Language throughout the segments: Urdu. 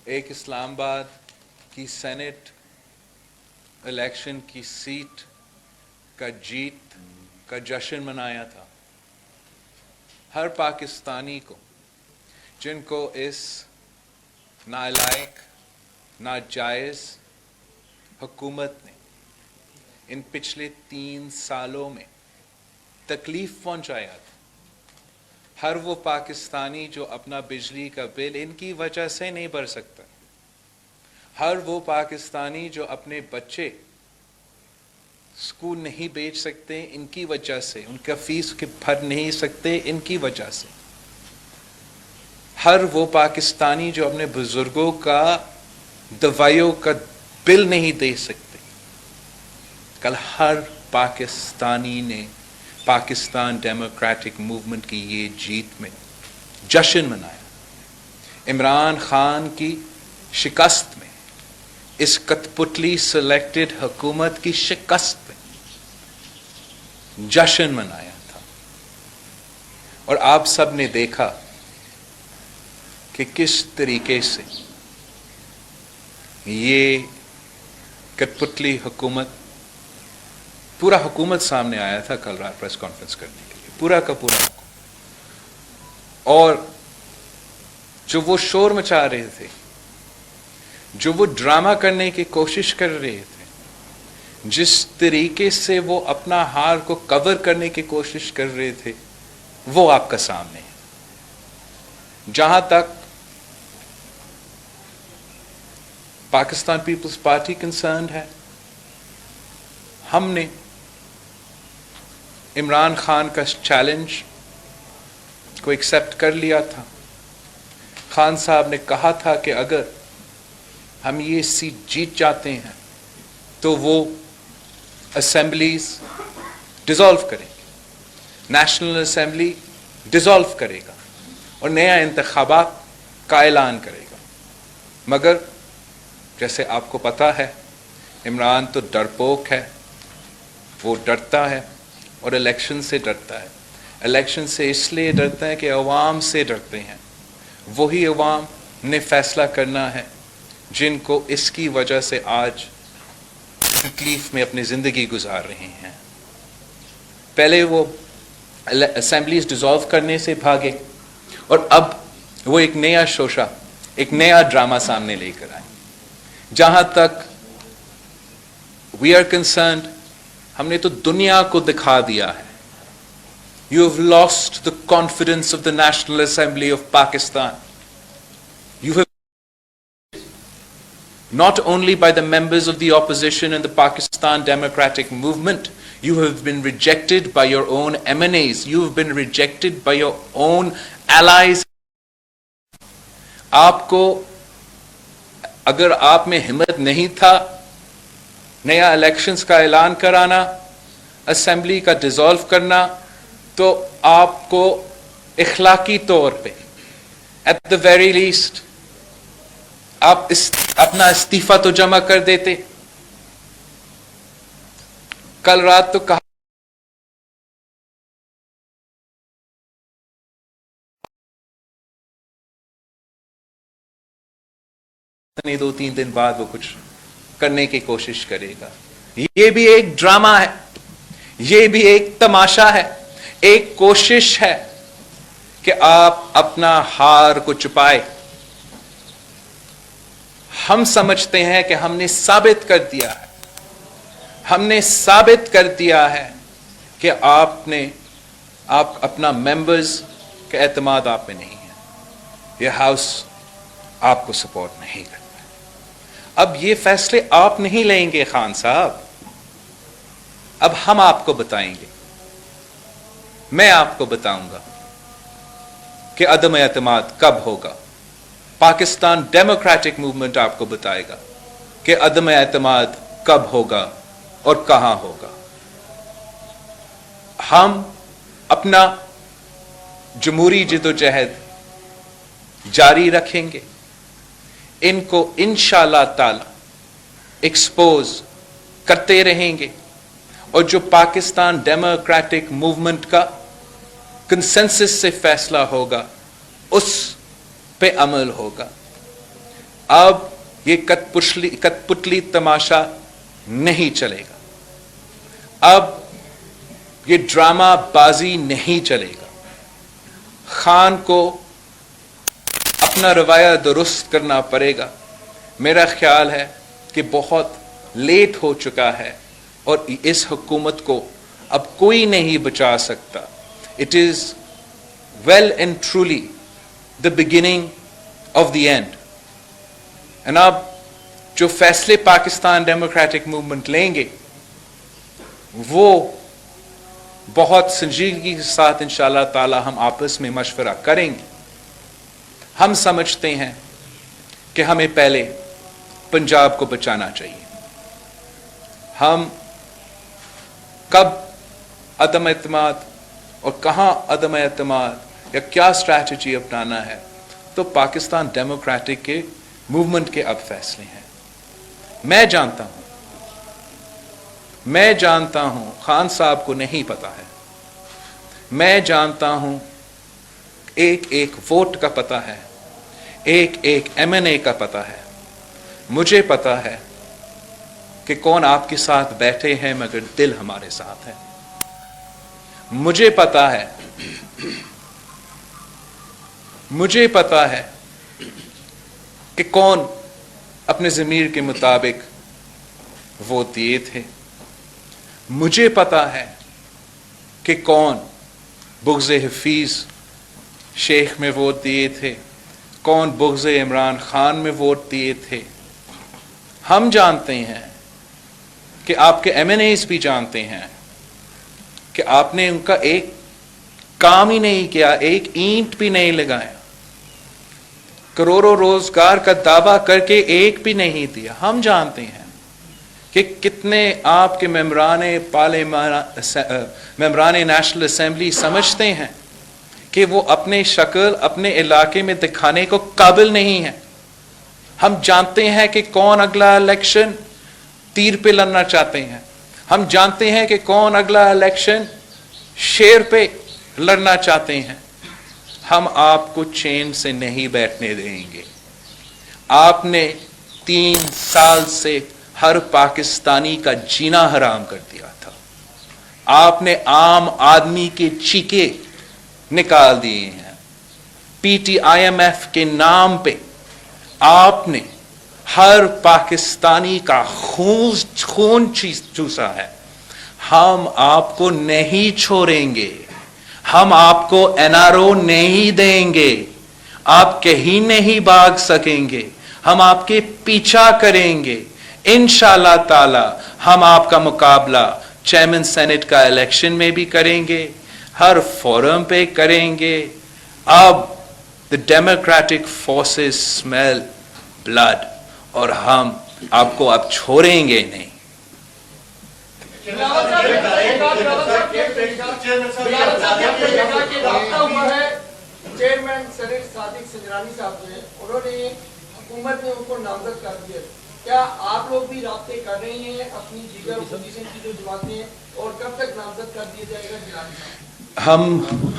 ایک اسلام آباد کی سینٹ الیکشن کی سیٹ کا جیت کا جشن منایا تھا. ہر پاکستانی کو جن کو اس نالائق ناجائز حکومت نے ان پچھلے 3 سالوں میں تکلیف پہنچایا تھا، ہر وہ پاکستانی جو اپنا بجلی کا بل ان کی وجہ سے نہیں بھر سکتا، ہر وہ پاکستانی جو اپنے بچے اسکول نہیں بھیج سکتے ان کی وجہ سے، ان کا فیس بھر نہیں سکتے ان کی وجہ سے، ہر وہ پاکستانی جو اپنے بزرگوں کا دوائیوں کا بل نہیں دے سکتے، کل ہر پاکستانی نے پاکستان ڈیموکریٹک موومنٹ کی یہ جیت میں جشن منایا. عمران خان کی شکست میں، اس کٹپٹلی سلیکٹڈ حکومت کی شکست میں جشن منایا تھا. اور آپ سب نے دیکھا کہ کس طریقے سے یہ کٹپٹلی حکومت، پورا حکومت سامنے آیا تھا کل رات پریس کانفرنس کرنے کے لیے، پورا کا پورا حکومت، اور جو وہ شور مچا رہے تھے، جو وہ ڈرامہ کرنے کی کوشش کر رہے تھے، جس طریقے سے وہ اپنا ہار کو کور کرنے کی کوشش کر رہے تھے، وہ آپ کا سامنے ہے. جہاں تک پاکستان پیپلز پارٹی کنسرنڈ ہے، ہم نے عمران خان کا چیلنج کو ایکسیپٹ کر لیا تھا. خان صاحب نے کہا تھا کہ اگر ہم یہ سیٹ جیت جاتے ہیں تو وہ اسمبلیز ڈیزالو کریں گے، نیشنل اسمبلی ڈیزالو کرے گا اور نیا انتخابات کا اعلان کرے گا. مگر جیسے آپ کو پتا ہے عمران تو ڈرپوک ہے، وہ ڈرتا ہے اور الیکشن سے ڈرتا ہے. الیکشن سے اس لیے ڈرتا ہے کہ عوام سے ڈرتے ہیں. وہی عوام نے فیصلہ کرنا ہے جن کو اس کی وجہ سے آج تکلیف میں اپنی زندگی گزار رہے ہیں. پہلے وہ اسمبلیز ڈیزالو کرنے سے بھاگے اور اب وہ ایک نیا شوشہ، ایک نیا ڈرامہ سامنے لے کر آئے. جہاں تک وی آر کنسرنڈ، ہم نے تو دنیا کو دکھا دیا ہے. You have lost the confidence of the National Assembly of Pakistan. You have not only by the members of the opposition and the Pakistan Democratic Movement, you have been rejected by your own MNAs. You have been rejected by your own allies. آپ کو اگر آپ میں ہمت نہیں تھا نیا الیکشنز کا اعلان کرانا، اسمبلی کا ڈیزالو کرنا، تو آپ کو اخلاقی طور پہ ایٹ دا ویری لیسٹ آپ اپنا استعفیٰ تو جمع کر دیتے. کل رات تو کہا نہیں 2-3 دن بعد وہ کچھ کرنے کی کوشش کرے گا. یہ بھی ایک ڈرامہ ہے، یہ بھی ایک تماشا ہے، ایک کوشش ہے کہ آپ اپنا ہار کو چھپائے. ہم سمجھتے ہیں کہ ہم نے ثابت کر دیا ہے، ہم نے ثابت کر دیا ہے کہ آپ اپنا ممبرز کا اعتماد آپ میں نہیں ہے. یہ ہاؤس آپ کو سپورٹ نہیں کرتا. اب یہ فیصلے آپ نہیں لیں گے خان صاحب، اب ہم آپ کو بتائیں گے. میں آپ کو بتاؤں گا کہ عدم اعتماد کب ہوگا. پاکستان ڈیموکریٹک موومنٹ آپ کو بتائے گا کہ عدم اعتماد کب ہوگا اور کہاں ہوگا. ہم اپنا جمہوری جدوجہد جاری رکھیں گے. ان کو انشاءاللہ تعالی ایکسپوز کرتے رہیں گے اور جو پاکستان ڈیموکریٹک موومنٹ کا کنسنسس سے فیصلہ ہوگا اس پہ عمل ہوگا. اب یہ کٹپتلی تماشا نہیں چلے گا، اب یہ ڈرامہ بازی نہیں چلے گا. خان کو اپنا رویہ درست کرنا پڑے گا. میرا خیال ہے کہ بہت لیٹ ہو چکا ہے اور اس حکومت کو اب کوئی نہیں بچا سکتا. It is well and truly the beginning of the end. And اب جو فیصلے پاکستان ڈیموکریٹک موومنٹ لیں گے وہ بہت سنجیدگی کے ساتھ انشاءاللہ تعالی ہم آپس میں مشورہ کریں گے. ہم سمجھتے ہیں کہ ہمیں پہلے پنجاب کو بچانا چاہیے. ہم کب عدم اعتماد اور کہاں عدم اعتماد یا کیا اسٹریٹجی اپنانا ہے تو پاکستان ڈیموکریٹک کے موومنٹ کے اب فیصلے ہیں. میں جانتا ہوں خان صاحب کو نہیں پتا ہے. میں جانتا ہوں ایک ایک ووٹ کا پتا ہے, ایک ایک ایم این اے کا پتا ہے. مجھے پتا ہے کہ کون آپ کے ساتھ بیٹھے ہیں مگر دل ہمارے ساتھ ہے. مجھے پتا ہے کہ کون اپنے ضمیر کے مطابق ووٹ دیے تھے. مجھے پتا ہے کہ کون بغض حفیظ شیخ میں ووٹ دیے تھے, کون بغض عمران خان میں ووٹ دیے تھے. ہم جانتے ہیں کہ آپ کے ایم این ایز بھی جانتے ہیں کہ آپ نے ان کا ایک کام ہی نہیں کیا, ایک اینٹ بھی نہیں لگایا, کروڑوں روزگار کا دعویٰ کر کے ایک بھی نہیں دیا. ہم جانتے ہیں کہ کتنے آپ کے ممبران نیشنل اسمبلی سمجھتے ہیں کہ وہ اپنے شکل اپنے علاقے میں دکھانے کو قابل نہیں ہے. ہم جانتے ہیں کہ کون اگلا الیکشن تیر پہ لڑنا چاہتے ہیں. ہم جانتے ہیں کہ کون اگلا الیکشن شیر پہ لڑنا چاہتے ہیں. ہم آپ کو چین سے نہیں بیٹھنے دیں گے. آپ نے 3 سال سے ہر پاکستانی کا جینا حرام کر دیا تھا. آپ نے عام آدمی کے چیکے نکال دیے ہیں. P T I M F کے نام پہ آپ نے ہر پاکستانی کا خون چوسا ہے. ہم آپ کو نہیں چھوڑیں گے. ہم آپ کو این آر او نہیں دیں گے. آپ کہیں نہیں بھاگ سکیں گے. ہم آپ کے پیچھا کریں گے. انشاءاللہ تعالی ہم آپ کا مقابلہ چیئرمین سینٹ کا الیکشن میں بھی کریں گے, ہر فورم پہ کریں گے. اب the democratic forces smell blood اور ہم آپ کو اب چھوڑیں گے نہیں. چیئرمین سینٹ صادق سنجرانی صاحب جو ہیں انہوں نے حکومت نے ان کو نامزد کر دیا. کیا آپ لوگ بھی رابطے کر رہے ہیں اپنی دیگر اپوزیشن کی جو جماعتیں ہیں, اور کب تک نامزد کر دیا جائے گا جیلانی صاحب؟ ہم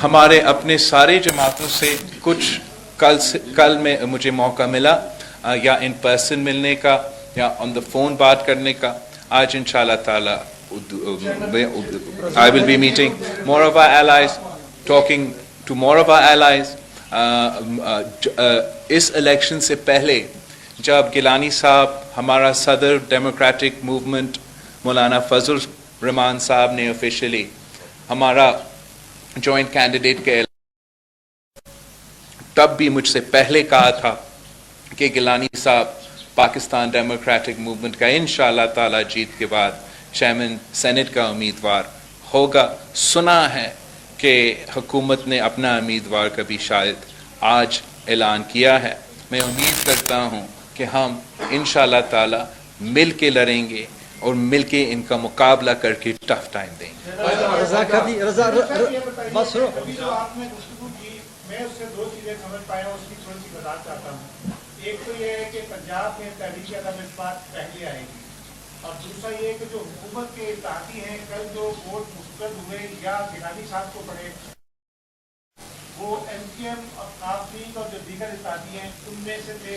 ہمارے اپنے سارے جماعتوں سے کچھ کل میں مجھے موقع ملا یا ان پرسن ملنے کا یا آن دا فون بات کرنے کا. آج انشاءاللہ تعالی I will be meeting more of our allies, talking to more of our allies. اس الیکشن سے پہلے جب گیلانی صاحب ہمارا صدر ڈیموکریٹک موومنٹ مولانا فضل الرحمان صاحب نے آفیشلی ہمارا جوائنٹ کینڈیڈیٹ کے تب بھی مجھ سے پہلے کہا تھا کہ گیلانی صاحب پاکستان ڈیموکریٹک موومنٹ کا انشاءاللہ تعالی جیت کے بعد چیئرمین سینٹ کا امیدوار ہوگا. سنا ہے کہ حکومت نے اپنا امیدوار کا بھی شاید آج اعلان کیا ہے. میں امید کرتا ہوں کہ ہم انشاءاللہ تعالی مل کے لڑیں گے اور مل کے ان کا مقابلہ کر کے ٹف ٹائم دیں گے. میں اس سے 2 چیزیں سمجھ پایا ہوں, اس کی تھوڑی سی وضاحت چاہتا ہوں. ایک تو یہ ہے کہ پنجاب میں تحریک عدم اثبات پہلے آئے گی, اور دوسرا یہ کہ جو حکومت کے اتحادی ہیں کل جو ووٹ مسترد ہوئے یا گیلانی صاحب کو پڑے وہ ایم کیو ایم اور ناز لیگ اور جو دیگر اتحادی ہیں ان میں سے تھے,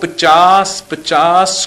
50